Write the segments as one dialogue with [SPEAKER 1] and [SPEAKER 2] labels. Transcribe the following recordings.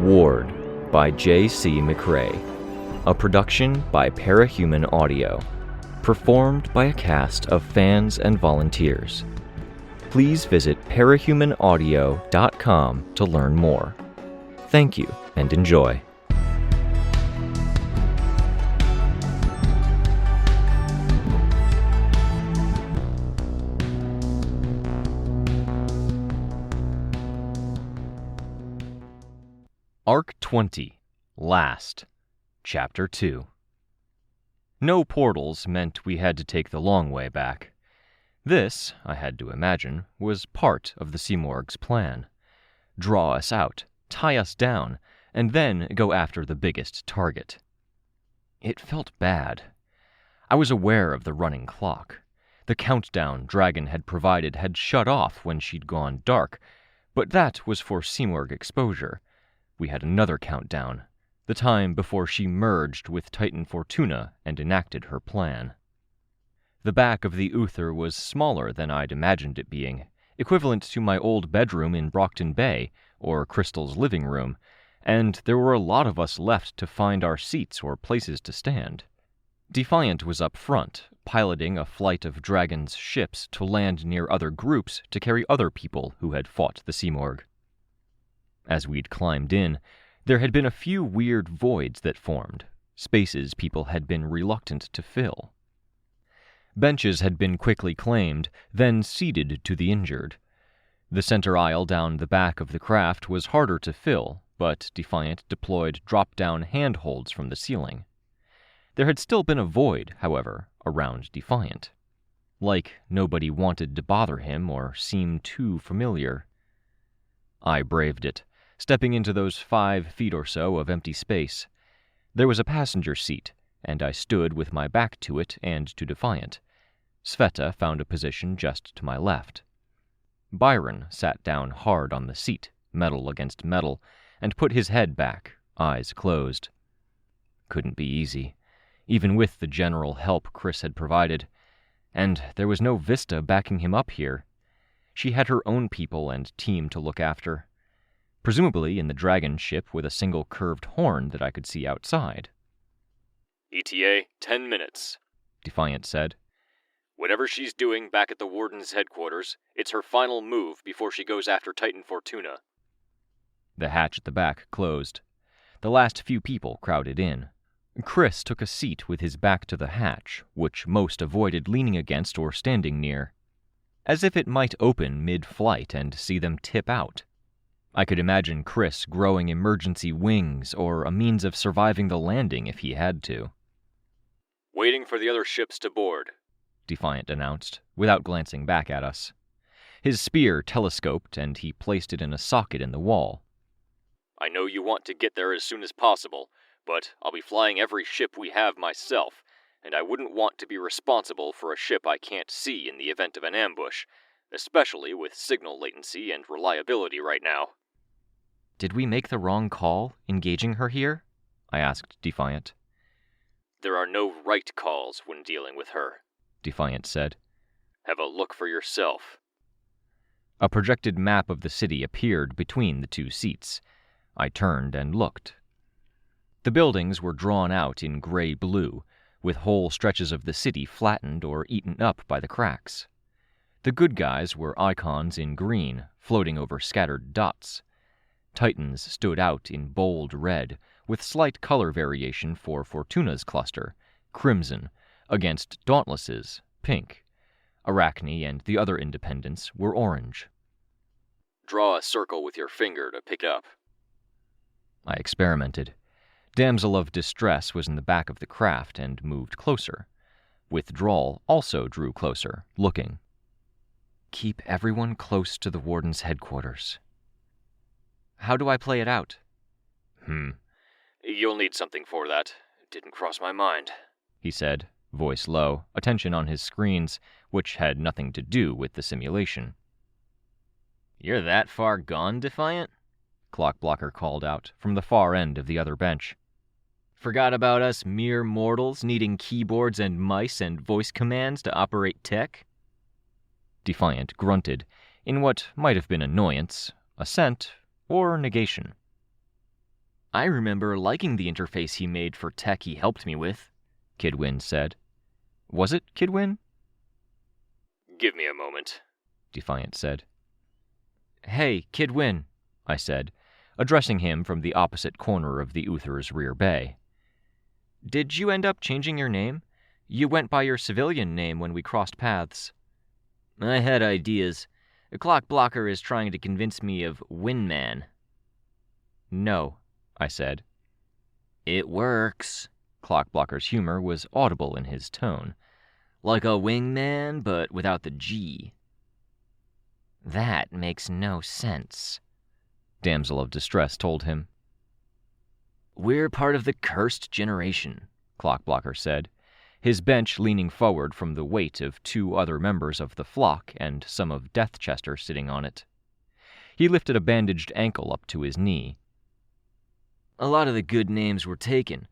[SPEAKER 1] Ward by J.C. McRae, a production by Parahuman Audio, performed by a cast of fans and volunteers. Please visit parahumanaudio.com to learn more. Thank you and enjoy. Arc 20, Last, Chapter 2. No portals meant we had to take the long way back. This, I had to imagine, was part of the Simorg's plan. Draw us out, tie us down, and then go after the biggest target. It felt bad. I was aware of the running clock. The countdown Dragon had provided had shut off when she'd gone dark, but that was for Simorg exposure. We had another countdown, the time before she merged with Titan Fortuna and enacted her plan. The back of the Uther was smaller than I'd imagined it being, equivalent to my old bedroom in Brockton Bay, or Crystal's living room, and there were a lot of us left to find our seats or places to stand. Defiant was up front, piloting a flight of Dragon's ships to land near other groups to carry other people who had fought the Simorg. As we'd climbed in, there had been a few weird voids that formed, spaces people had been reluctant to fill. Benches had been quickly claimed, then ceded to the injured. The center aisle down the back of the craft was harder to fill, but Defiant deployed drop-down handholds from the ceiling. There had still been a void, however, around Defiant. Like nobody wanted to bother him or seem too familiar. I braved it, stepping into those 5 feet or so of empty space. There was a passenger seat, and I stood with my back to it and to Defiant. Sveta found a position just to my left. Byron sat down hard on the seat, metal against metal, and put his head back, eyes closed. Couldn't be easy, even with the general help Chris had provided. And there was no Vista backing him up here. She had her own people and team to look after. Presumably in the Dragon ship with a single curved horn that I could see outside.
[SPEAKER 2] ETA, 10 minutes,
[SPEAKER 1] Defiant said.
[SPEAKER 2] Whatever she's doing back at the Warden's headquarters, it's her final move before she goes after Titan Fortuna.
[SPEAKER 1] The hatch at the back closed. The last few people crowded in. Chris took a seat with his back to the hatch, which most avoided leaning against or standing near, as if it might open mid-flight and see them tip out. I could imagine Chris growing emergency wings or a means of surviving the landing if he had to.
[SPEAKER 2] Waiting for the other ships to board,
[SPEAKER 1] Defiant announced, without glancing back at us. His spear telescoped, and he placed it in a socket in the wall.
[SPEAKER 2] I know you want to get there as soon as possible, but I'll be flying every ship we have myself, and I wouldn't want to be responsible for a ship I can't see in the event of an ambush, especially with signal latency and reliability right now.
[SPEAKER 1] Did we make the wrong call, engaging her here? I asked Defiant.
[SPEAKER 2] There are no right calls when dealing with her,
[SPEAKER 1] Defiant said.
[SPEAKER 2] Have a look for yourself.
[SPEAKER 1] A projected map of the city appeared between the 2 seats. I turned and looked. The buildings were drawn out in gray-blue, with whole stretches of the city flattened or eaten up by the cracks. The good guys were icons in green, floating over scattered dots. Titans stood out in bold red, with slight color variation for Fortuna's cluster, crimson, against Dauntless's, pink. Arachne and the other independents were orange.
[SPEAKER 2] Draw a circle with your finger to pick up.
[SPEAKER 1] I experimented. Damsel of Distress was in the back of the craft and moved closer. Withdrawal also drew closer, looking. Keep everyone close to the Warden's headquarters. How do I play it out?
[SPEAKER 2] You'll need something for that. Didn't cross my mind,
[SPEAKER 1] he said, voice low, attention on his screens, which had nothing to do with the simulation. You're that far gone, Defiant? Clockblocker called out, from the far end of the other bench. Forgot about us mere mortals needing keyboards and mice and voice commands to operate tech? Defiant grunted, in what might have been annoyance, assent, or negation. I remember liking the interface he made for tech he helped me with, Kidwin said. Was it Kidwin?
[SPEAKER 2] Give me a moment,
[SPEAKER 1] Defiant said. Hey, Kidwin, I said, addressing him from the opposite corner of the Uther's rear bay. Did you end up changing your name? You went by your civilian name when we crossed paths. I had ideas. A clock blocker is trying to convince me of Windman. No, I said. It works. Clockblocker's humor was audible in his tone. Like a wingman, but without the G. That makes no sense, Damsel of Distress told him. We're part of the cursed generation, Clockblocker said, his bench leaning forward from the weight of 2 other members of the flock and some of Deathchester sitting on it. He lifted a bandaged ankle up to his knee. A lot of the good names were taken.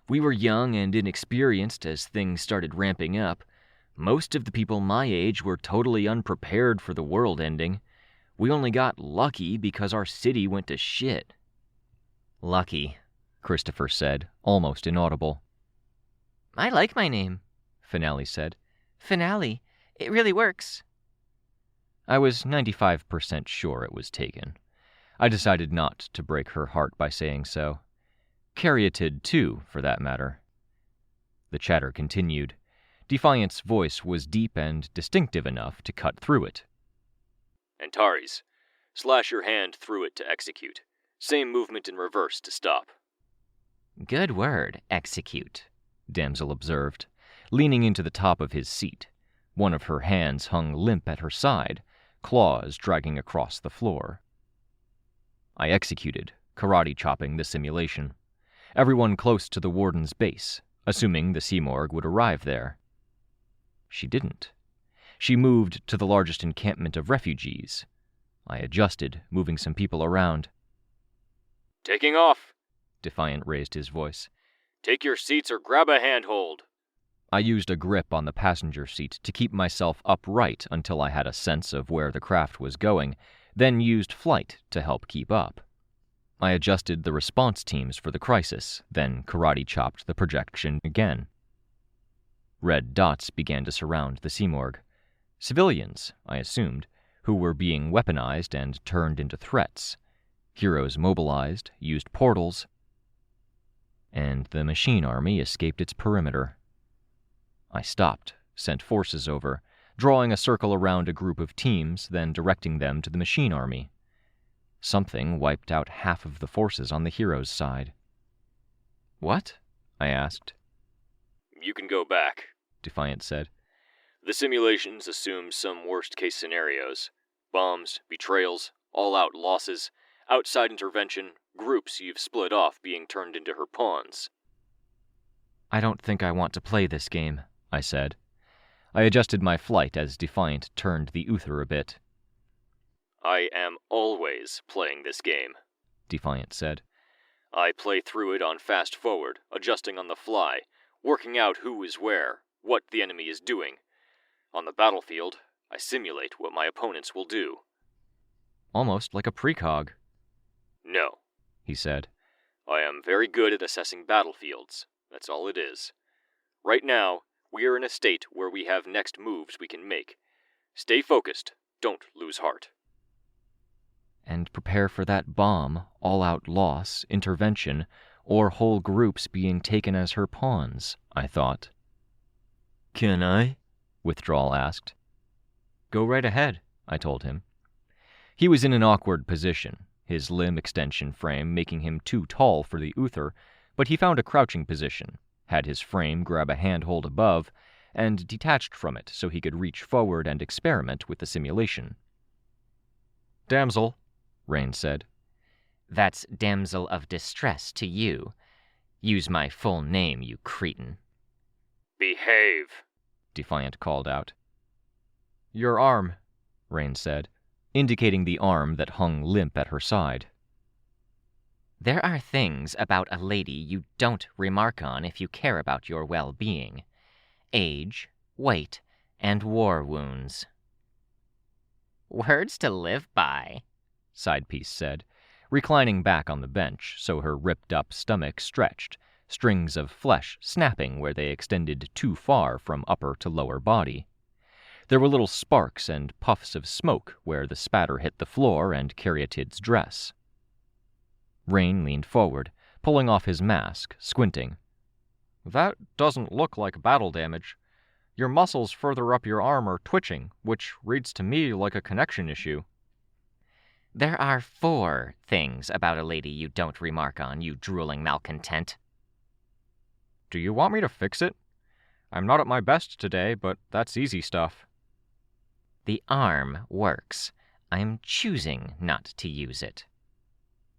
[SPEAKER 1] We were young and inexperienced as things started ramping up. Most of the people my age were totally unprepared for the world ending. We only got lucky because our city went to shit. Lucky, Christopher said, almost inaudible. I like my name, Finale said. Finale. It really works. I was 95% sure it was taken. I decided not to break her heart by saying so. Caryatid, too, for that matter. The chatter continued. Defiant's voice was deep and distinctive enough to cut through it.
[SPEAKER 2] Antares, slash your hand through it to execute. Same movement in reverse to stop.
[SPEAKER 1] Good word, execute, Damsel observed, leaning into the top of his seat. One of her hands hung limp at her side, claws dragging across the floor. I executed, karate-chopping the simulation. Everyone close to the warden's base, assuming the Seamorg would arrive there. She didn't. She moved to the largest encampment of refugees. I adjusted, moving some people around.
[SPEAKER 2] Taking off,
[SPEAKER 1] Defiant raised his voice.
[SPEAKER 2] Take your seats or grab a handhold.
[SPEAKER 1] I used a grip on the passenger seat to keep myself upright until I had a sense of where the craft was going, then used flight to help keep up. I adjusted the response teams for the crisis, then karate-chopped the projection again. Red dots began to surround the Seamorg. Civilians, I assumed, who were being weaponized and turned into threats. Heroes mobilized, used portals, and the machine army escaped its perimeter. I stopped, sent forces over, drawing a circle around a group of teams, then directing them to the machine army. Something wiped out half of the forces on the heroes' side. What? I asked.
[SPEAKER 2] You can go back,
[SPEAKER 1] Defiant said.
[SPEAKER 2] The simulations assume some worst-case scenarios. Bombs, betrayals, all-out losses, outside intervention, groups you've split off being turned into her pawns.
[SPEAKER 1] I don't think I want to play this game, I said. I adjusted my flight as Defiant turned the Uther a bit.
[SPEAKER 2] I am always playing this game,
[SPEAKER 1] Defiant said.
[SPEAKER 2] I play through it on fast forward, adjusting on the fly, working out who is where, what the enemy is doing. On the battlefield, I simulate what my opponents will do.
[SPEAKER 1] Almost like a precog.
[SPEAKER 2] No,
[SPEAKER 1] he said.
[SPEAKER 2] I am very good at assessing battlefields. That's all it is. Right now, we are in a state where we have next moves we can make. Stay focused. Don't lose heart.
[SPEAKER 1] And prepare for that bomb, all-out loss, intervention, or whole groups being taken as her pawns, I thought. Can I? Withdrawal asked. Go right ahead, I told him. He was in an awkward position, his limb extension frame making him too tall for the Uther, but he found a crouching position, had his frame grab a handhold above, and detached from it so he could reach forward and experiment with the simulation. Damsel, Rein said. That's Damsel of Distress to you. Use my full name, you cretin.
[SPEAKER 2] Behave,
[SPEAKER 1] Defiant called out. Your arm, Rein said, indicating the arm that hung limp at her side. There are things about a lady you don't remark on if you care about your well-being. Age, weight, and war wounds. Words to live by, Sidepiece said, reclining back on the bench so her ripped-up stomach stretched, strings of flesh snapping where they extended too far from upper to lower body. There were little sparks and puffs of smoke where the spatter hit the floor and Caryatid's dress. Rein leaned forward, pulling off his mask, squinting. "That doesn't look like battle damage. Your muscles further up your arm are twitching, which reads to me like a connection issue."
[SPEAKER 3] "There are 4 things about a lady you don't remark on, you drooling malcontent."
[SPEAKER 1] "Do you want me to fix it? I'm not at my best today, but that's easy stuff."
[SPEAKER 3] "The arm works. I'm choosing not to use it."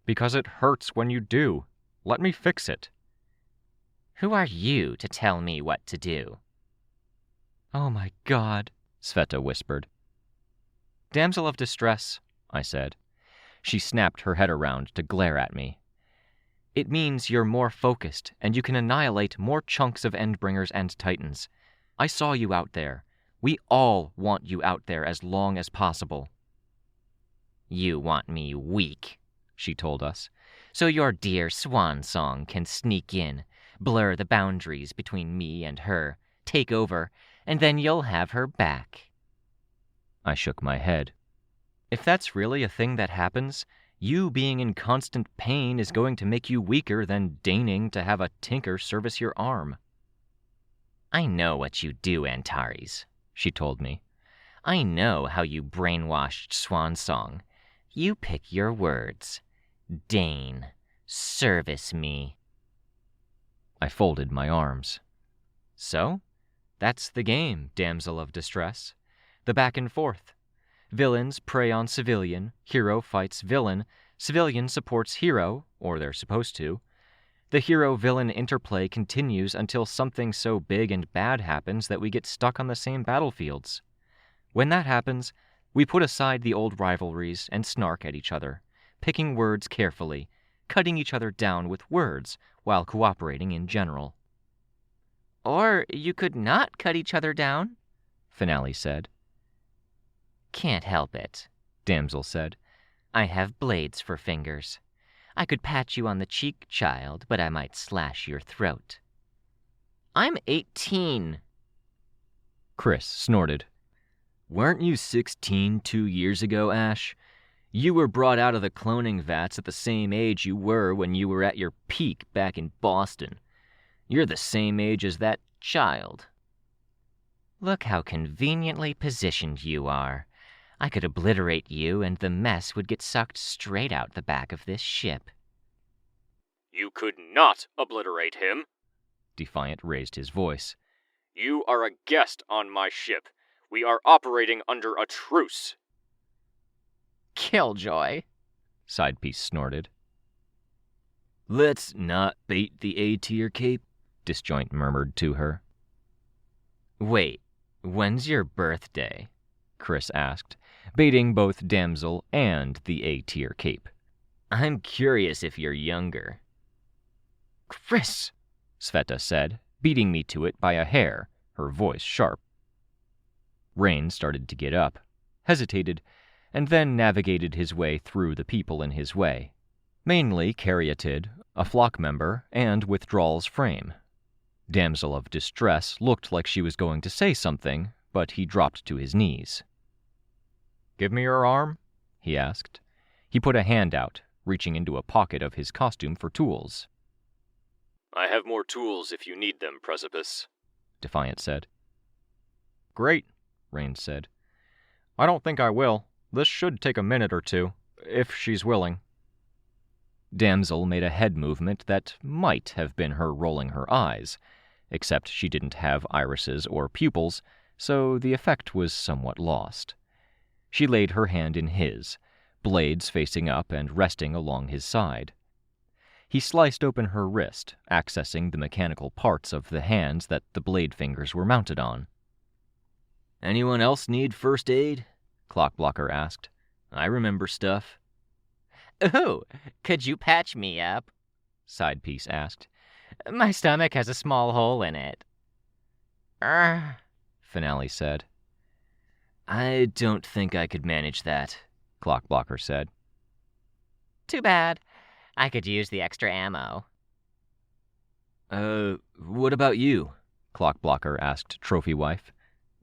[SPEAKER 1] "Because it hurts when you do. Let me fix it."
[SPEAKER 3] "Who are you to tell me what to do?"
[SPEAKER 1] "Oh my God," Sveta whispered. "Damsel of distress," I said. She snapped her head around to glare at me. "It means you're more focused, and you can annihilate more chunks of Endbringers and Titans. I saw you out there. We all want you out there as long as possible."
[SPEAKER 3] "You want me weak," she told us, "so your dear swan song can sneak in, blur the boundaries between me and her, take over, and then you'll have her back."
[SPEAKER 1] I shook my head. "If that's really a thing that happens, you being in constant pain is going to make you weaker than deigning to have a tinker service your arm."
[SPEAKER 3] "I know what you do, Antares," she told me. "I know how you brainwashed Swan Song. You pick your words. Deign. Service me."
[SPEAKER 1] I folded my arms. "So, that's the game, damsel of distress. The back and forth. Villains prey on civilian, hero fights villain, civilian supports hero, or they're supposed to. The hero-villain interplay continues until something so big and bad happens that we get stuck on the same battlefields. When that happens, we put aside the old rivalries and snark at each other, picking words carefully, cutting each other down with words while cooperating in general."
[SPEAKER 3] "Or you could not cut each other down,"
[SPEAKER 1] Finale said.
[SPEAKER 3] "Can't help it," Damsel said. "I have blades for fingers. I could pat you on the cheek, child, but I might slash your throat." "I'm 18.
[SPEAKER 1] Chris snorted. "Weren't you 16 2 years ago, Ash? You were brought out of the cloning vats at the same age you were when you were at your peak back in Boston. You're the same age as that child."
[SPEAKER 3] "Look how conveniently positioned you are. I could obliterate you and the mess would get sucked straight out the back of this ship."
[SPEAKER 2] "You could not obliterate him."
[SPEAKER 1] Defiant raised his voice.
[SPEAKER 2] "You are a guest on my ship. We are operating under a truce."
[SPEAKER 3] "Killjoy,"
[SPEAKER 1] Sidepiece snorted. "Let's not bait the A-tier cape," Disjoint murmured to her. "Wait, when's your birthday?" Chris asked, baiting both Damsel and the A-tier cape. "I'm curious if you're younger." "Chris," Sveta said, beating me to it by a hair, her voice sharp. Rein started to get up, hesitated, and then navigated his way through the people in his way, mainly Caryatid, a flock member, and Withdrawal's frame. Damsel of Distress looked like she was going to say something, but he dropped to his knees. "Give me your arm?" he asked. He put a hand out, reaching into a pocket of his costume for tools.
[SPEAKER 2] "I have more tools if you need them, Precipice,"
[SPEAKER 1] Defiant said. "Great," Rein said. "I don't think I will. This should take a minute or two, if she's willing." Damsel made a head movement that might have been her rolling her eyes, except she didn't have irises or pupils, so the effect was somewhat lost. She laid her hand in his, blades facing up and resting along his side. He sliced open her wrist, accessing the mechanical parts of the hands that the blade fingers were mounted on. "Anyone else need first aid?" Clockblocker asked. "I remember stuff."
[SPEAKER 3] "Ooh, could you patch me up?" Sidepiece asked. "My stomach has a small hole in it."
[SPEAKER 1] Finale said. "I don't think I could manage that," Clockblocker said.
[SPEAKER 3] Too bad. I could use the extra ammo.
[SPEAKER 1] What about you? Clockblocker asked Trophy Wife.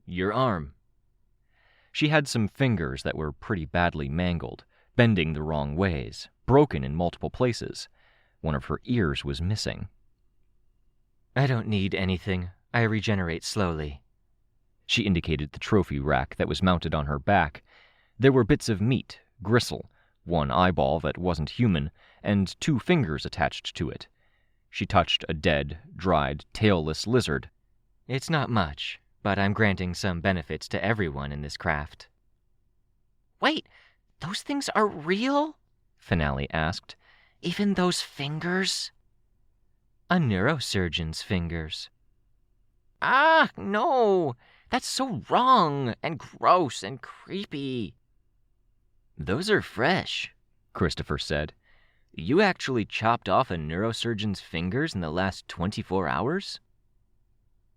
[SPEAKER 1] Your arm. She had some fingers that were pretty badly mangled, bending the wrong ways, broken in multiple places. One of her ears was missing. I don't need anything. I regenerate slowly. She indicated the trophy rack that was mounted on her back. There were bits of meat, gristle, one eyeball that wasn't human, and 2 fingers attached to it. She touched a dead, dried, tailless lizard. It's not much, but I'm granting some benefits to everyone in this craft.
[SPEAKER 3] Wait, those things are real?
[SPEAKER 1] Finale asked.
[SPEAKER 3] Even those fingers?
[SPEAKER 1] A neurosurgeon's fingers.
[SPEAKER 3] Ah, no! That's so wrong and gross and creepy.
[SPEAKER 1] Those are fresh, Christopher said. You actually chopped off a neurosurgeon's fingers in the last 24 hours?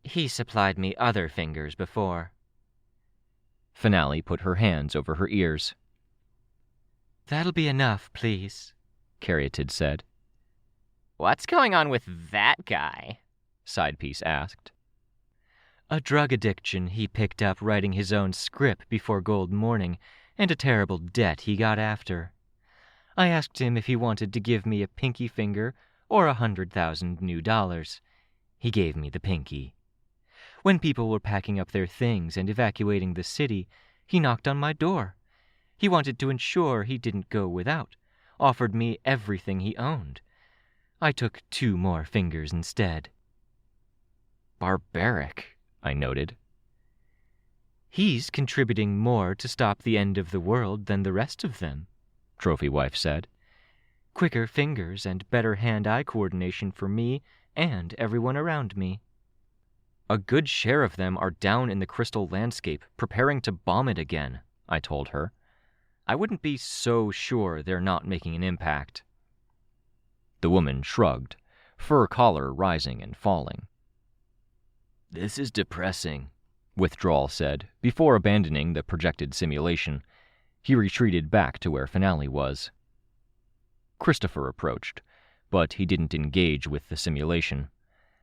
[SPEAKER 1] He supplied me other fingers before. Finale put her hands over her ears. That'll be enough, please, Caryatid said.
[SPEAKER 3] What's going on with that guy?
[SPEAKER 1] Sidepiece asked. A drug addiction he picked up writing his own script before Gold Morning, and a terrible debt he got after. I asked him if he wanted to give me a pinky finger or 100,000 new dollars. He gave me the pinky. When people were packing up their things and evacuating the city, he knocked on my door. He wanted to ensure he didn't go without, offered me everything he owned. I took 2 more fingers instead. Barbaric, I noted. He's contributing more to stop the end of the world than the rest of them, Trophy Wife said. Quicker fingers and better hand-eye coordination for me and everyone around me. A good share of them are down in the crystal landscape, preparing to bomb it again, I told her. I wouldn't be so sure they're not making an impact. The woman shrugged, fur collar rising and falling. This is depressing, Withdrawal said, before abandoning the projected simulation. He retreated back to where Finale was. Christopher approached, but he didn't engage with the simulation.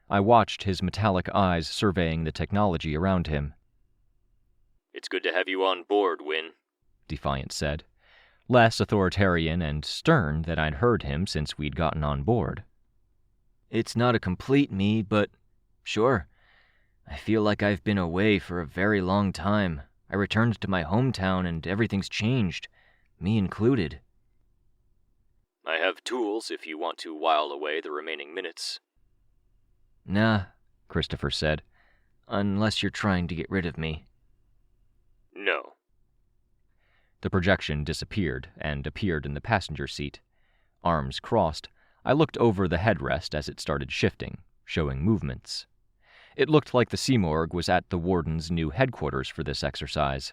[SPEAKER 1] I watched his metallic eyes surveying the technology around him.
[SPEAKER 2] It's good to have you on board, Win,
[SPEAKER 1] Defiant said, less authoritarian and stern than I'd heard him since we'd gotten on board. It's not a complete me, but sure. I feel like I've been away for a very long time. I returned to my hometown and everything's changed, me included.
[SPEAKER 2] I have tools if you want to while away the remaining minutes.
[SPEAKER 1] Nah, Christopher said, unless you're trying to get rid of me.
[SPEAKER 2] No.
[SPEAKER 1] The projection disappeared and appeared in the passenger seat. Arms crossed, I looked over the headrest as it started shifting, showing movements. It looked like the Simorg was at the Warden's new headquarters for this exercise.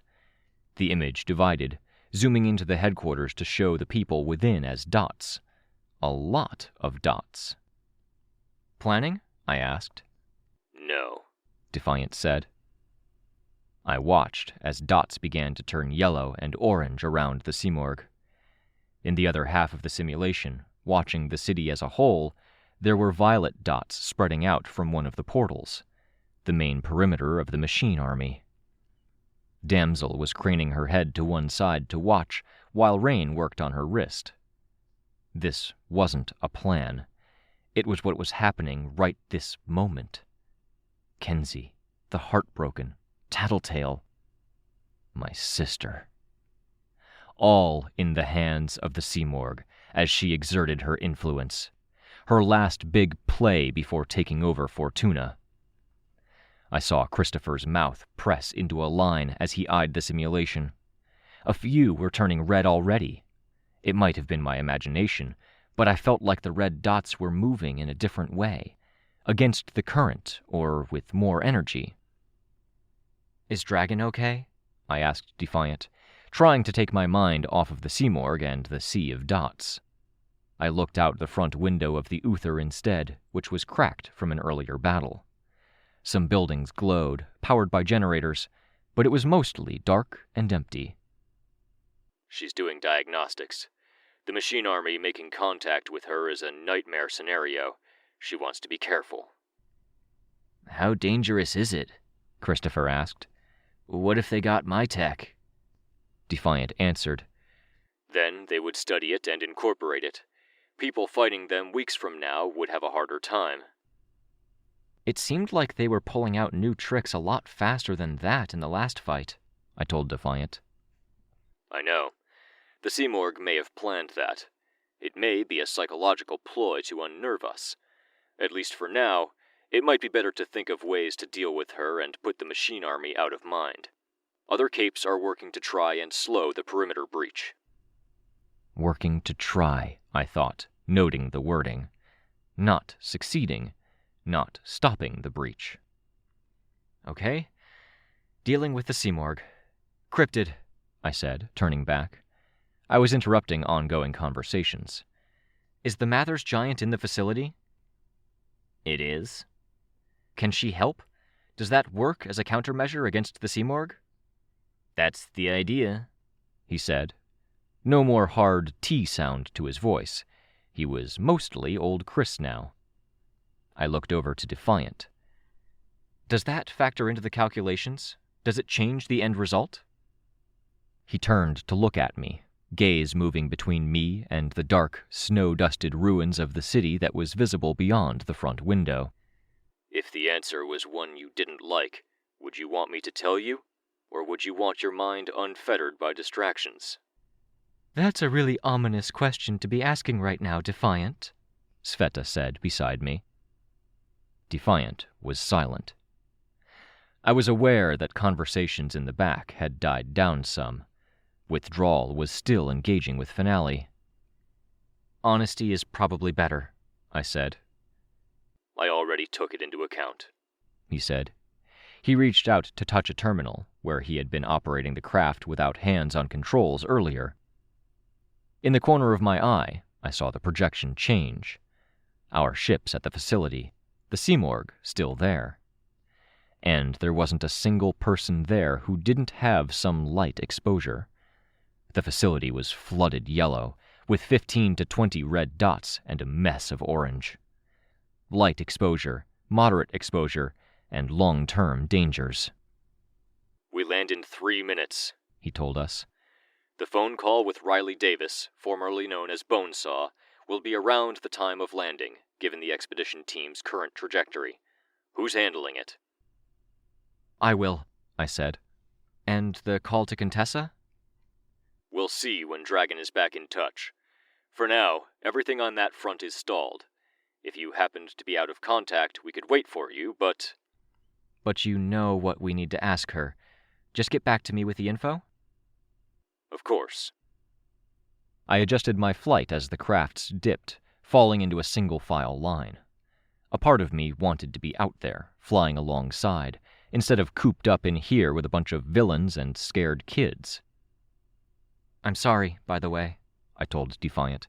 [SPEAKER 1] The image divided, zooming into the headquarters to show the people within as dots. A lot of dots. Planning? I asked.
[SPEAKER 2] No,
[SPEAKER 1] Defiant said. I watched as dots began to turn yellow and orange around the Simorg. In the other half of the simulation, watching the city as a whole, there were violet dots spreading out from one of the portals, the main perimeter of the machine army. Damsel was craning her head to one side to watch, while Rein worked on her wrist. This wasn't a plan. It was what was happening right this moment. Kenzie, the heartbroken, tattletale, my sister. All in the hands of the Simorg as she exerted her influence. Her last big play before taking over Fortuna. I saw Christopher's mouth press into a line as he eyed the simulation. A few were turning red already. It might have been my imagination, but I felt like the red dots were moving in a different way, against the current or with more energy. Is Dragon okay? I asked Defiant, trying to take my mind off of the Simorg and the sea of dots. I looked out the front window of the Uther instead, which was cracked from an earlier battle. Some buildings glowed, powered by generators, but it was mostly dark and empty.
[SPEAKER 2] She's doing diagnostics. The machine army making contact with her is a nightmare scenario. She wants to be careful.
[SPEAKER 3] How dangerous is it? Christopher asked. What if they got my tech?
[SPEAKER 1] Defiant answered.
[SPEAKER 2] Then they would study it and incorporate it. People fighting them weeks from now would have a harder time.
[SPEAKER 1] It seemed like they were pulling out new tricks a lot faster than that in the last fight, I told Defiant.
[SPEAKER 2] I know. The Simorg may have planned that. It may be a psychological ploy to unnerve us. At least for now, it might be better to think of ways to deal with her and put the machine army out of mind. Other capes are working to try and slow the perimeter breach.
[SPEAKER 1] Working to try, I thought, noting the wording. Not succeeding, not stopping the breach. Okay. Dealing with the Simorg. Cryptid, I said, turning back. I was interrupting ongoing conversations. Is the Mathers giant in the facility?
[SPEAKER 3] It is.
[SPEAKER 1] Can she help? Does that work as a countermeasure against the Simorg?
[SPEAKER 3] That's the idea,
[SPEAKER 1] he said. No more hard T sound to his voice. He was mostly old Chris now. I looked over to Defiant. Does that factor into the calculations? Does it change the end result? He turned to look at me, gaze moving between me and the dark, snow-dusted ruins of the city that was visible beyond the front window.
[SPEAKER 2] If the answer was one you didn't like, would you want me to tell you? Or would you want your mind unfettered by distractions?
[SPEAKER 1] That's a really ominous question to be asking right now, Defiant, Sveta said beside me. Defiant was silent. I was aware that conversations in the back had died down some. Withdrawal was still engaging with Finale. Honesty is probably better, I said.
[SPEAKER 2] I already took it into account,
[SPEAKER 1] he said. He reached out to touch a terminal where he had been operating the craft without hands on controls earlier. In the corner of my eye, I saw the projection change. Our ships at the facility, the Simorg still there. And there wasn't a single person there who didn't have some light exposure. The facility was flooded yellow, with 15 to 20 red dots and a mess of orange. Light exposure, moderate exposure, and long-term dangers.
[SPEAKER 2] We land in 3 minutes,
[SPEAKER 1] he told us.
[SPEAKER 2] The phone call with Riley Davis, formerly known as Bonesaw, will be around the time of landing, given the expedition team's current trajectory. Who's handling it?
[SPEAKER 1] I will, I said. And the call to Contessa?
[SPEAKER 2] We'll see when Dragon is back in touch. For now, everything on that front is stalled. If you happened to be out of contact, we could wait for you, but...
[SPEAKER 1] But you know what we need to ask her. Just get back to me with the info?
[SPEAKER 2] Of course.
[SPEAKER 1] I adjusted my flight as the crafts dipped, falling into a single-file line. A part of me wanted to be out there, flying alongside, instead of cooped up in here with a bunch of villains and scared kids. I'm sorry, by the way, I told Defiant,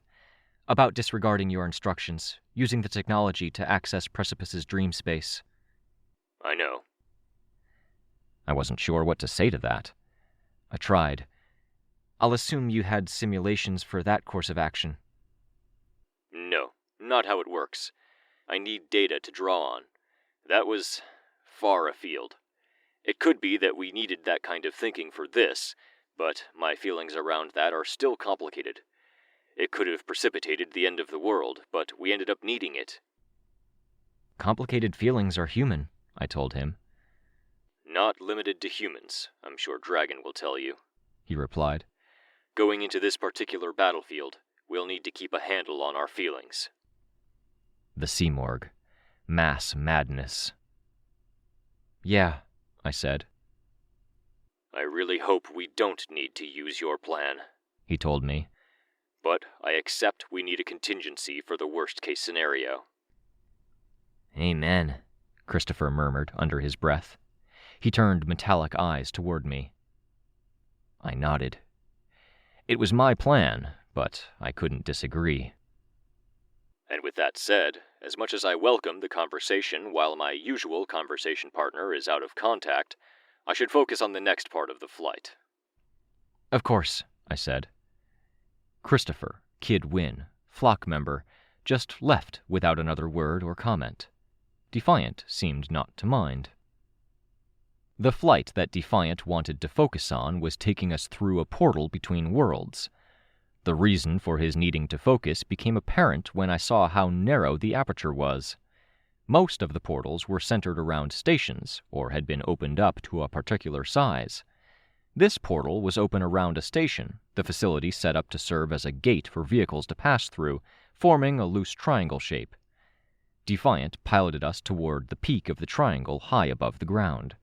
[SPEAKER 1] about disregarding your instructions, using the technology to access Precipice's dream space.
[SPEAKER 2] I know.
[SPEAKER 1] I wasn't sure what to say to that. I tried. I'll assume you had simulations for that course of action.
[SPEAKER 2] No, not how it works. I need data to draw on. That was far afield. It could be that we needed that kind of thinking for this, but my feelings around that are still complicated. It could have precipitated the end of the world, but we ended up needing it.
[SPEAKER 1] Complicated feelings are human, I told him.
[SPEAKER 2] Not limited to humans, I'm sure Dragon will tell you,
[SPEAKER 1] he replied.
[SPEAKER 2] Going into this particular battlefield, we'll need to keep a handle on our feelings.
[SPEAKER 1] The Simorg. Mass madness. Yeah, I said.
[SPEAKER 2] I really hope we don't need to use your plan,
[SPEAKER 1] he told me.
[SPEAKER 2] But I accept we need a contingency for the worst-case scenario.
[SPEAKER 3] Amen,
[SPEAKER 1] Christopher murmured under his breath. He turned metallic eyes toward me. I nodded. It was my plan, but I couldn't disagree.
[SPEAKER 2] And with that said, as much as I welcome the conversation while my usual conversation partner is out of contact, I should focus on the next part of the flight.
[SPEAKER 1] Of course, I said. Christopher Kid Win, flock member, just left without another word or comment. Defiant seemed not to mind. The flight that Defiant wanted to focus on was taking us through a portal between worlds. The reason for his needing to focus became apparent when I saw how narrow the aperture was. Most of the portals were centered around stations, or had been opened up to a particular size. This portal was open around a station, the facility set up to serve as a gate for vehicles to pass through, forming a loose triangle shape. Defiant piloted us toward the peak of the triangle high above the ground.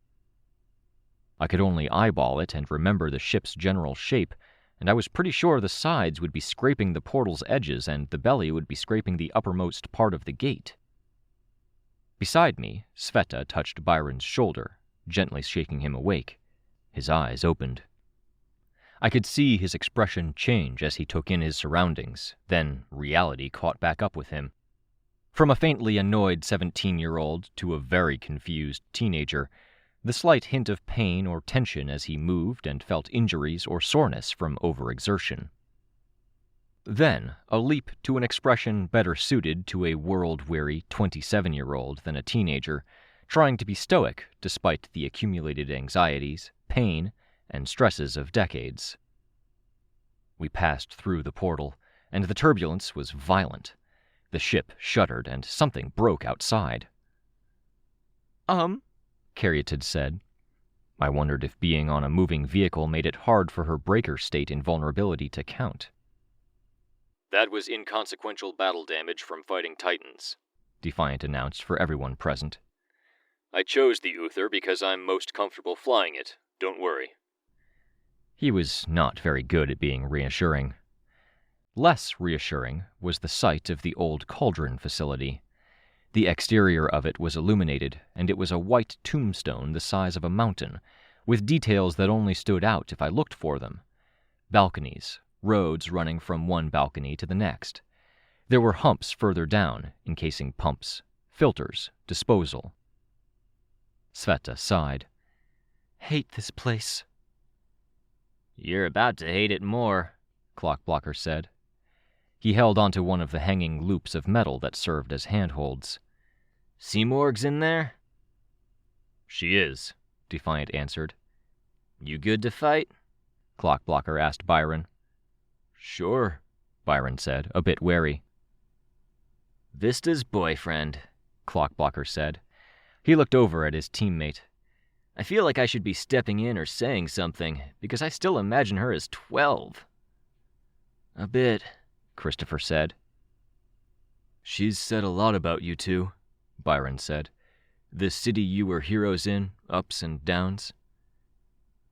[SPEAKER 1] I could only eyeball it and remember the ship's general shape, and I was pretty sure the sides would be scraping the portal's edges and the belly would be scraping the uppermost part of the gate. Beside me, Sveta touched Byron's shoulder, gently shaking him awake. His eyes opened. I could see his expression change as he took in his surroundings, then reality caught back up with him. From a faintly annoyed 17-year-old to a very confused teenager, the slight hint of pain or tension as he moved and felt injuries or soreness from overexertion. Then, a leap to an expression better suited to a world-weary 27-year-old than a teenager, trying to be stoic despite the accumulated anxieties, pain, and stresses of decades. We passed through the portal, and the turbulence was violent. The ship shuddered, and something broke outside. Caryatid said. I wondered if being on a moving vehicle made it hard for her breaker state invulnerability to count.
[SPEAKER 2] That was inconsequential battle damage from fighting Titans,
[SPEAKER 1] Defiant announced for everyone present.
[SPEAKER 2] I chose the Uther because I'm most comfortable flying it. Don't worry.
[SPEAKER 1] He was not very good at being reassuring. Less reassuring was the sight of the old cauldron facility. The exterior of it was illuminated, and it was a white tombstone the size of a mountain, with details that only stood out if I looked for them. Balconies, roads running from one balcony to the next. There were humps further down, encasing pumps, filters, disposal. Sveta sighed. Hate this place.
[SPEAKER 3] You're about to hate it more,
[SPEAKER 1] Clockblocker said. He held onto one of the hanging loops of metal that served as handholds.
[SPEAKER 3] Seamorg's in there?
[SPEAKER 2] She is,
[SPEAKER 1] Defiant answered.
[SPEAKER 3] You good to fight?
[SPEAKER 1] Clockblocker asked Byron.
[SPEAKER 2] Sure,
[SPEAKER 1] Byron said, a bit wary.
[SPEAKER 3] Vista's boyfriend,
[SPEAKER 1] Clockblocker said. He looked over at his teammate.
[SPEAKER 3] I feel like I should be stepping in or saying something, because I still imagine her as 12.
[SPEAKER 2] A bit,
[SPEAKER 1] Christopher said.
[SPEAKER 2] She's said a lot about you two, Byron said. The city you were heroes in, ups and downs.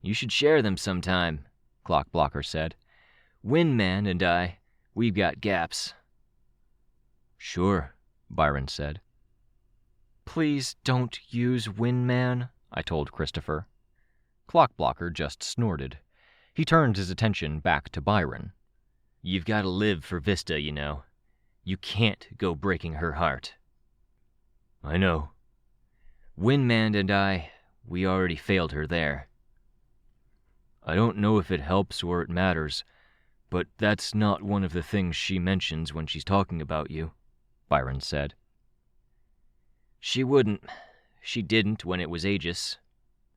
[SPEAKER 3] You should share them sometime,
[SPEAKER 1] Clockblocker said.
[SPEAKER 3] Windman and I, we've got gaps.
[SPEAKER 2] Sure, Byron said.
[SPEAKER 1] Please don't use Windman, I told Christopher. Clockblocker just snorted. He turned his attention back to Byron.
[SPEAKER 3] You've got to live for Vista, you know. You can't go breaking her heart.
[SPEAKER 2] I know.
[SPEAKER 3] Windman and I, we already failed her there.
[SPEAKER 2] I don't know if it helps or it matters, but that's not one of the things she mentions when she's talking about you, Byron said.
[SPEAKER 3] She wouldn't. She didn't when it was Aegis,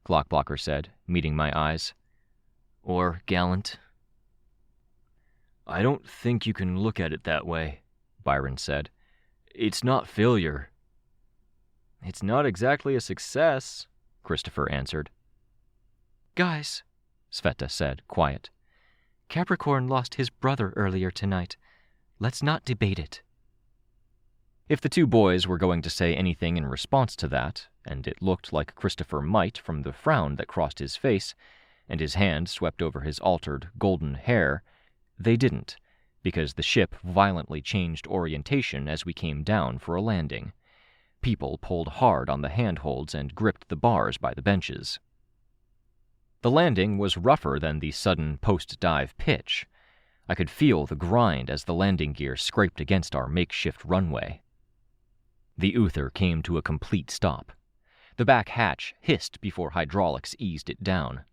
[SPEAKER 1] Clockblocker said, meeting my eyes.
[SPEAKER 3] Or Gallant.
[SPEAKER 2] I don't think you can look at it that way, Byron said. It's not failure.
[SPEAKER 1] It's not exactly a success, Christopher answered. Guys, Sveta said, quiet. Capricorn lost his brother earlier tonight. Let's not debate it. If the two boys were going to say anything in response to that, and it looked like Christopher might from the frown that crossed his face, and his hand swept over his altered, golden hair, they didn't, because the ship violently changed orientation as we came down for a landing. People pulled hard on the handholds and gripped the bars by the benches. The landing was rougher than the sudden post-dive pitch. I could feel the grind as the landing gear scraped against our makeshift runway. The Uther came to a complete stop. The back hatch hissed before hydraulics eased it down.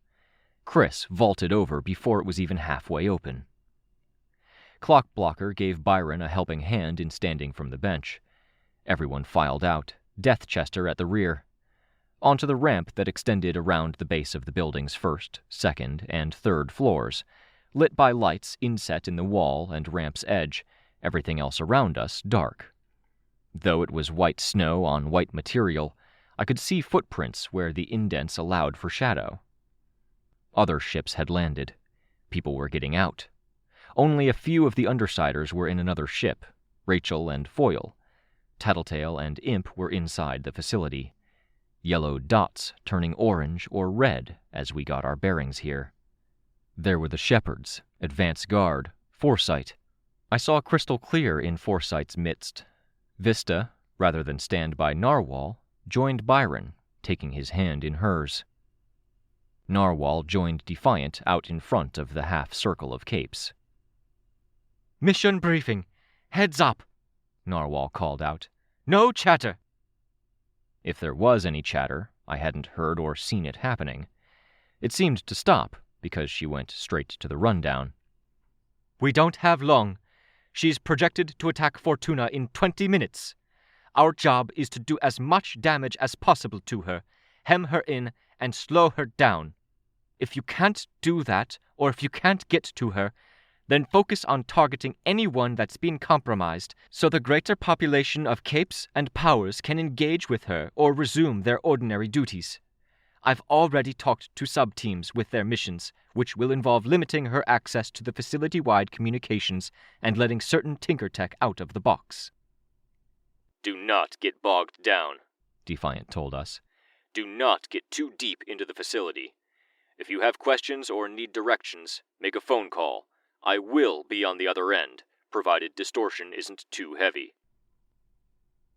[SPEAKER 1] Chris vaulted over before it was even halfway open. Clock Blocker gave Byron a helping hand in standing from the bench. Everyone filed out, Deathchester at the rear, onto the ramp that extended around the base of the building's first, second, and third floors, lit by lights inset in the wall and ramp's edge, everything else around us dark. Though it was white snow on white material, I could see footprints where the indents allowed for shadow. Other ships had landed. People were getting out. Only a few of the Undersiders were in another ship, Rachel and Foyle. Tattletale and Imp were inside the facility. Yellow dots turning orange or red as we got our bearings here. There were the Shepherds, Advance Guard, Foresight. I saw crystal clear in Foresight's midst. Vista, rather than stand by Narwhal, joined Byron, taking his hand in hers. Narwhal joined Defiant out in front of the half-circle of capes.
[SPEAKER 4] "Mission briefing. Heads up," Narwhal called out. "No chatter."
[SPEAKER 1] If there was any chatter, I hadn't heard or seen it happening. It seemed to stop, because she went straight to the rundown.
[SPEAKER 4] "We don't have long. She's projected to attack Fortuna in 20 minutes. Our job is to do as much damage as possible to her, hem her in, and slow her down. If you can't do that, or if you can't get to her, then focus on targeting anyone that's been compromised so the greater population of capes and powers can engage with her or resume their ordinary duties. I've already talked to sub-teams with their missions, which will involve limiting her access to the facility-wide communications and letting certain Tinker Tech out of the box."
[SPEAKER 2] "Do not get bogged down,"
[SPEAKER 1] Defiant told us.
[SPEAKER 2] "Do not get too deep into the facility. If you have questions or need directions, make a phone call. I will be on the other end, provided distortion isn't too heavy."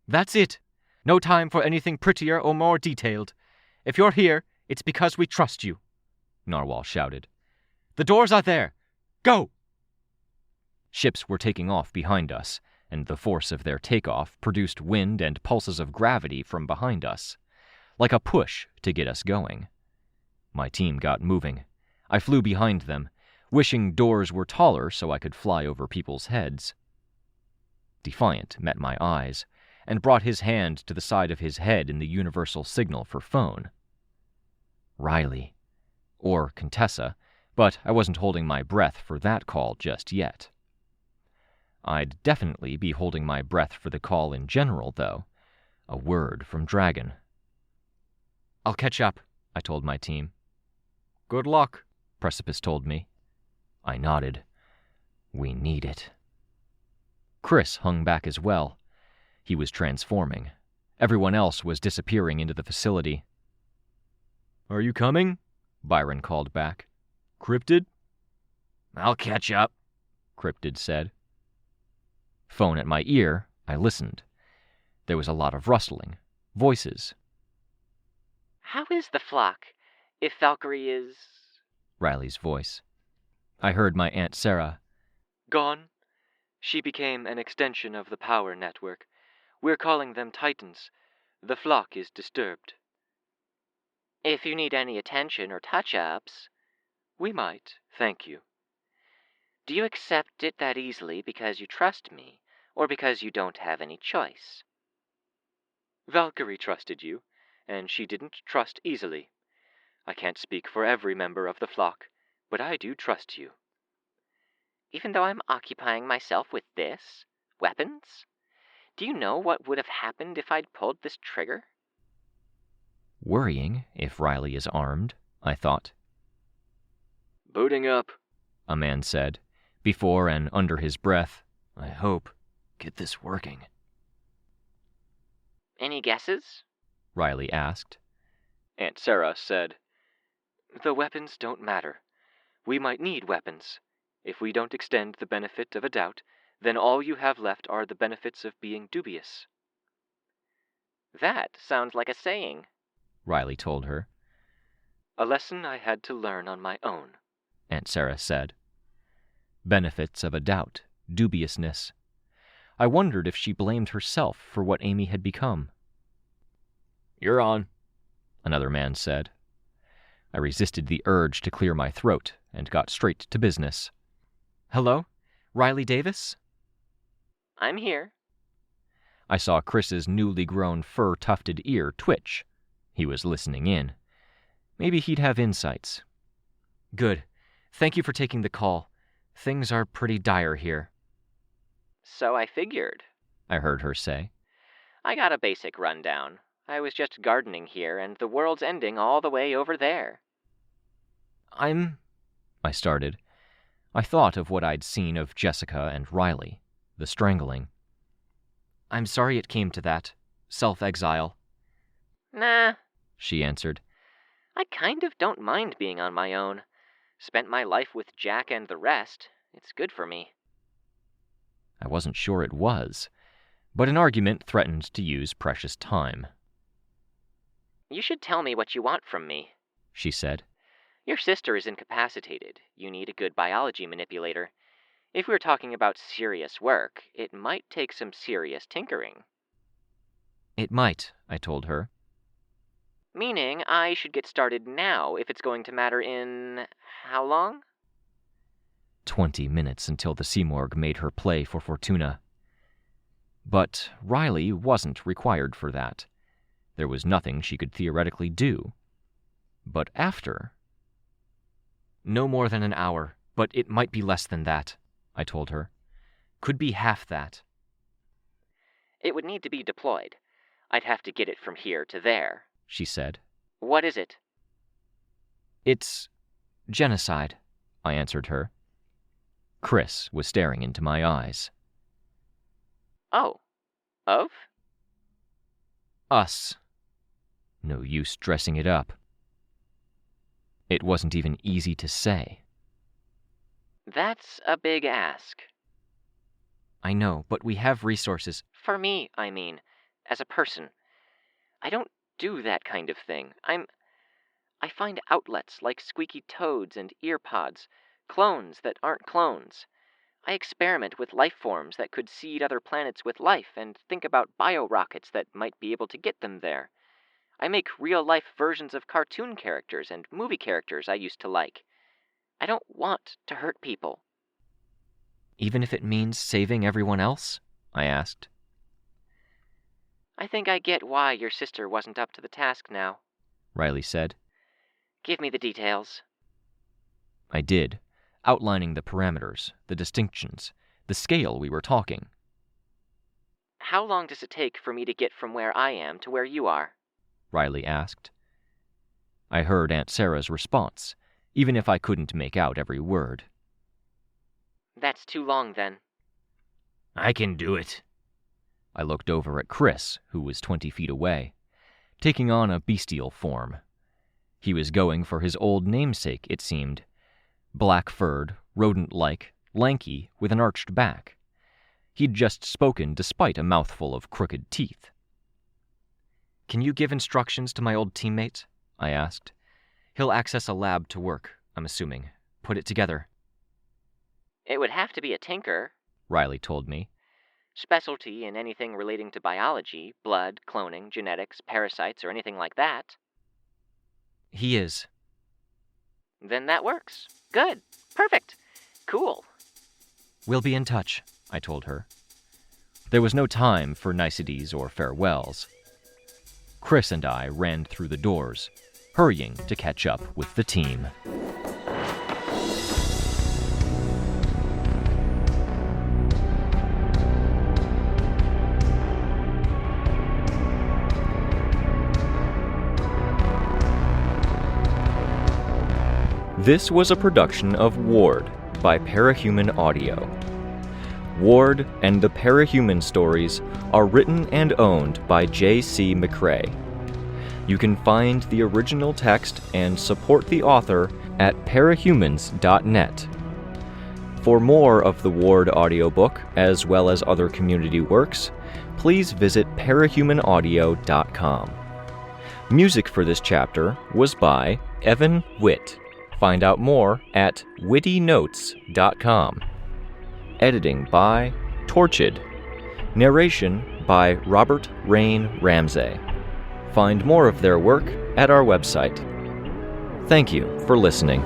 [SPEAKER 4] "That's it. No time for anything prettier or more detailed. If you're here, it's because we trust you," Narwhal shouted. "The doors are there. Go!"
[SPEAKER 1] Ships were taking off behind us, and the force of their takeoff produced wind and pulses of gravity from behind us, like a push to get us going. My team got moving. I flew behind them, wishing doors were taller so I could fly over people's heads. Defiant met my eyes, and brought his hand to the side of his head in the universal signal for phone. Riley. Or Contessa, but I wasn't holding my breath for that call just yet. I'd definitely be holding my breath for the call in general, though. A word from Dragon.
[SPEAKER 4] "I'll catch up," I told my team. "Good luck," Precipice told me.
[SPEAKER 1] I nodded. We need it. Chris hung back as well. He was transforming. Everyone else was disappearing into the facility.
[SPEAKER 4] "Are you coming?" Byron called back. "Cryptid?"
[SPEAKER 3] "I'll catch up,"
[SPEAKER 1] Cryptid said. Phone at my ear, I listened. There was a lot of rustling. Voices.
[SPEAKER 5] "How is the flock, if Valkyrie is—"
[SPEAKER 1] Riley's voice. I heard my Aunt Sarah.
[SPEAKER 4] "Gone. She became an extension of the power network. We're calling them Titans. The flock is disturbed."
[SPEAKER 5] "If you need any attention or touch-ups—"
[SPEAKER 4] "We might, thank you."
[SPEAKER 5] "Do you accept it that easily because you trust me, or because you don't have any choice?"
[SPEAKER 4] "Valkyrie trusted you, and she didn't trust easily. I can't speak for every member of the flock, but I do trust you."
[SPEAKER 5] "Even though I'm occupying myself with this? Weapons? Do you know what would have happened if I'd pulled this trigger?"
[SPEAKER 1] Worrying if Riley is armed, I thought.
[SPEAKER 4] "Booting up,"
[SPEAKER 1] a man said, before and under his breath. I hope. Get this working.
[SPEAKER 5] "Any guesses?"
[SPEAKER 1] Riley asked.
[SPEAKER 4] Aunt Sarah said, "The weapons don't matter. We might need weapons. If we don't extend the benefit of a doubt, then all you have left are the benefits of being dubious."
[SPEAKER 5] "That sounds like a saying,"
[SPEAKER 1] Riley told her.
[SPEAKER 4] "A lesson I had to learn on my own,"
[SPEAKER 1] Aunt Sarah said. Benefits of a doubt, dubiousness. I wondered if she blamed herself for what Amy had become.
[SPEAKER 4] "You're on,"
[SPEAKER 1] another man said. I resisted the urge to clear my throat and got straight to business.
[SPEAKER 4] "Hello?
[SPEAKER 1] Riley Davis?
[SPEAKER 5] I'm here.
[SPEAKER 1] I saw Chris's newly grown fur-tufted ear twitch. He was listening in. Maybe he'd have insights. Good. Thank you for taking the call. Things are pretty dire here.
[SPEAKER 5] So I figured,
[SPEAKER 1] I heard her say.
[SPEAKER 5] I got a basic rundown. I was just gardening here, and the world's ending all the way over there.
[SPEAKER 1] I started. I thought of what I'd seen of Jessica and Riley, the strangling. I'm sorry it came to that. Self-exile.
[SPEAKER 5] Nah,
[SPEAKER 1] She answered.
[SPEAKER 5] I kind of don't mind being on my own. Spent my life with Jack and the rest. It's good for me.
[SPEAKER 1] I wasn't sure it was, but an argument threatened to use precious time.
[SPEAKER 5] You should tell me what you want from me,
[SPEAKER 1] She said.
[SPEAKER 5] Your sister is incapacitated. You need a good biology manipulator. If we're talking about serious work, it might take some serious tinkering.
[SPEAKER 1] It might, I told her.
[SPEAKER 5] Meaning I should get started now if it's going to matter in how long?
[SPEAKER 1] 20 minutes until the Simorgh made her play for Fortuna. But Riley wasn't required for that. There was nothing she could theoretically do. But after... No more than an hour, but it might be less than that, I told her. Could be half that.
[SPEAKER 5] It would need to be deployed. I'd have to get it from here to there,
[SPEAKER 1] She said.
[SPEAKER 5] What is it?
[SPEAKER 1] It's genocide, I answered her. Chris was staring into my eyes.
[SPEAKER 5] Oh. Of?
[SPEAKER 1] Us. No use dressing it up. It wasn't even easy to say.
[SPEAKER 5] That's a big ask.
[SPEAKER 1] I know, but we have resources.
[SPEAKER 5] For me, I mean, as a person. I don't do that kind of thing. I find outlets like squeaky toads and ear pods, clones that aren't clones. I experiment with life forms that could seed other planets with life and think about biorockets that might be able to get them there. I make real-life versions of cartoon characters and movie characters I used to like. I don't want to hurt people.
[SPEAKER 1] Even if it means saving everyone else? I asked.
[SPEAKER 5] I think I get why your sister wasn't up to the task now,
[SPEAKER 1] Riley said.
[SPEAKER 5] Give me the details.
[SPEAKER 1] I did, outlining the parameters, the distinctions, the scale we were talking.
[SPEAKER 5] How long does it take for me to get from where I am to where you are?
[SPEAKER 1] Riley asked. I heard Aunt Sarah's response, even if I couldn't make out every word.
[SPEAKER 5] That's too long, then.
[SPEAKER 1] I can do it. I looked over at Chris, who was 20 feet away, taking on a bestial form. He was going for his old namesake, it seemed. Black-furred, rodent-like, lanky, with an arched back. He'd just spoken despite a mouthful of crooked teeth. Can you give instructions to my old teammate? I asked. He'll access a lab to work, I'm assuming. Put it together.
[SPEAKER 5] It would have to be a tinker,
[SPEAKER 1] Riley told me.
[SPEAKER 5] Specialty in anything relating to biology, blood, cloning, genetics, parasites, or anything like that.
[SPEAKER 1] He is.
[SPEAKER 5] Then that works. Good. Perfect. Cool.
[SPEAKER 1] We'll be in touch, I told her. There was no time for niceties or farewells. Chris and I ran through the doors, hurrying to catch up with the team. This was a production of Ward by Parahuman Audio. Ward and the Parahuman stories are written and owned by J.C. McCrae. You can find the original text and support the author at parahumans.net. For more of the Ward audiobook, as well as other community works, please visit parahumanaudio.com. Music for this chapter was by Evan Witt. Find out more at wittynotes.com. Editing by Torchide. Narration by Robert Rein Ramsay. Find more of their work at our website. Thank you for listening.